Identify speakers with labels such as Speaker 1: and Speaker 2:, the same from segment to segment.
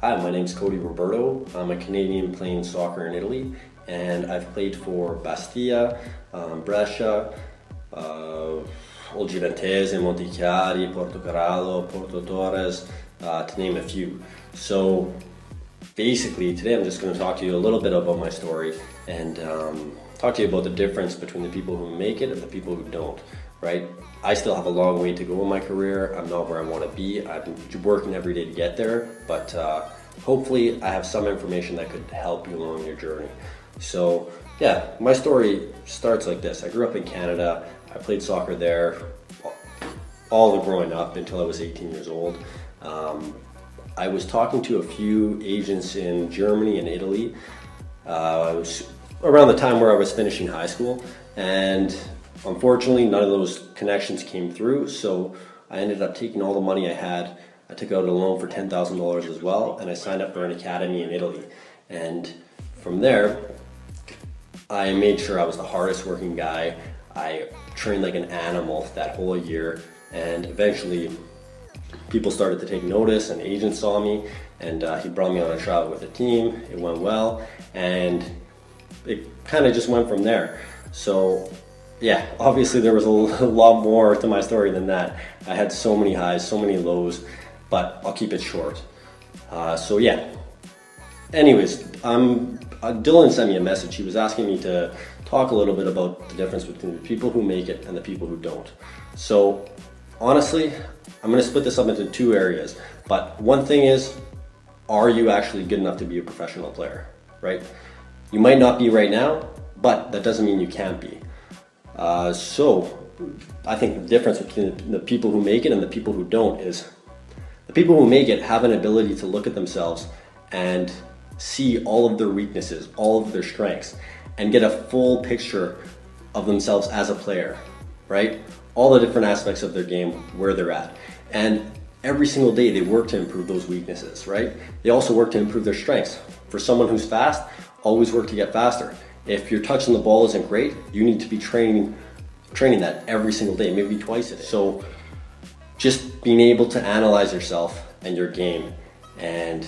Speaker 1: Hi, my name's Cody Roberto. I'm a Canadian playing soccer in Italy, and I've played for Bastia, Brescia, Olgiventese, Montichiari, Portocaralo, Porto Torres, to name a few. So basically today I'm just going to talk to you a little bit about my story and talk to you about the difference between the people who make it and the people who don't, right? I still have a long way to go in my career. I'm not where I want to be. I've been working every day to get there, but hopefully I have some information that could help you along your journey. So yeah, my story starts like this. I grew up in Canada. I played soccer there all growing up until I was 18 years old. I was talking to a few agents in Germany and Italy. I was around the time where I was finishing high school, and unfortunately none of those connections came through, so I ended up taking all the money I had. I took out a loan for $10,000 as well, and I signed up for an academy in Italy. And from there, I made sure I was the hardest working guy. I trained like an animal that whole year, and eventually people started to take notice, and agents saw me, and he brought me on a trial with the team. It went well, and it kind of just went from there. So yeah, obviously there was a lot more to my story than that. I had so many highs, so many lows, but I'll keep it short. So yeah, anyways, Dylan sent me a message. He was asking me to talk a little bit about the difference between the people who make it and the people who don't. So honestly, I'm going to split this up into two areas, but one thing is, are you actually good enough to be a professional player, right? You might not be right now, but that doesn't mean you can't be. So I think the difference between the people who make it and the people who don't is the people who make it have an ability to look at themselves and see all of their weaknesses, all of their strengths, and get a full picture of themselves as a player, right? All the different aspects of their game, where they're at. And every single day they work to improve those weaknesses, right? They also work to improve their strengths. For someone who's fast, always work to get faster. If your touch on the ball isn't great, you need to be training that every single day, maybe twice a day. So just being able to analyze yourself and your game, and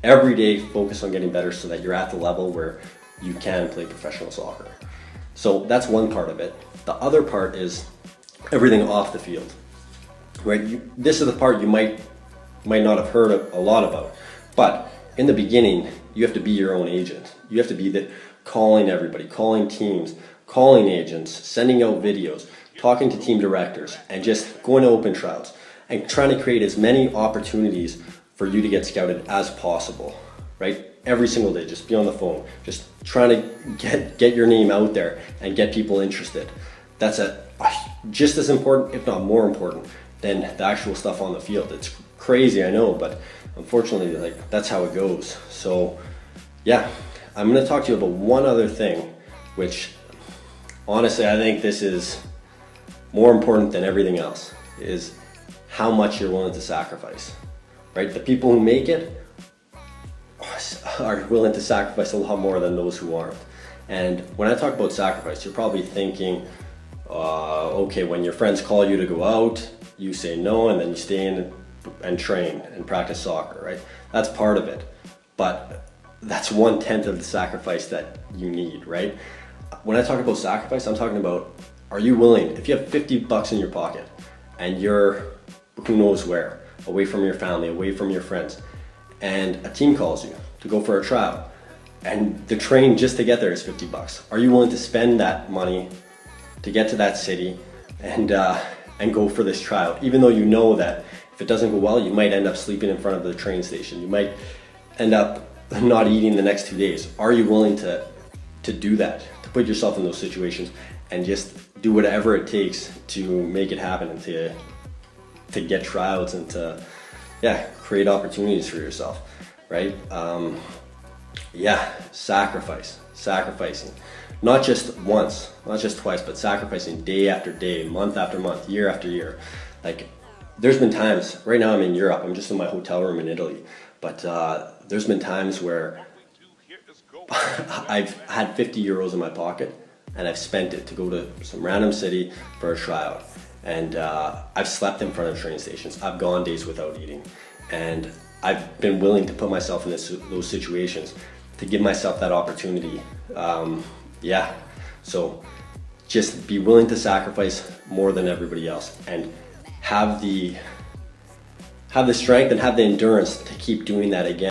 Speaker 1: every day focus on getting better so that you're at the level where you can play professional soccer. So that's one part of it. The other part is everything off the field, right? This is the part you might not have heard a lot about, but in the beginning, you have to be your own agent. You have to be calling everybody, calling teams, calling agents, sending out videos, talking to team directors, and just going to open trials and trying to create as many opportunities for you to get scouted as possible, right? Every single day, just be on the phone, just trying to get your name out there and get people interested. That's just as important, if not more important, than the actual stuff on the field. It's crazy, I know, but unfortunately, like, that's how it goes. So yeah, I'm going to talk to you about one other thing, which honestly I think this is more important than everything else, is how much you're willing to sacrifice, right? The people who make it are willing to sacrifice a lot more than those who aren't. And when I talk about sacrifice, you're probably thinking, okay, when your friends call you to go out, you say no, and then you stay in and train and practice soccer, right? That's part of it, but that's 1/10 of the sacrifice that you need, right? When I talk about sacrifice, I'm talking about, are you willing, if you have $50 in your pocket and you're who knows where, away from your family, away from your friends, and a team calls you to go for a trial, and the train just to get there is $50. Are you willing to spend that money to get to that city and go for this trial, even though you know that if it doesn't go well, you might end up sleeping in front of the train station, you might end up not eating the next 2 days? Are you willing to do that, to put yourself in those situations and just do whatever it takes to make it happen, and to get tryouts and to create opportunities for yourself, right? Sacrificing, not just once, not just twice, but sacrificing day after day, month after month, year after year. Like, there's been times, right now I'm in Europe, I'm just in my hotel room in Italy, but there's been times where I've had 50 euros in my pocket and I've spent it to go to some random city for a tryout. And I've slept in front of train stations. I've gone days without eating. And I've been willing to put myself in those situations to give myself that opportunity. Yeah, so just be willing to sacrifice more than everybody else, and have the strength and have the endurance to keep doing that again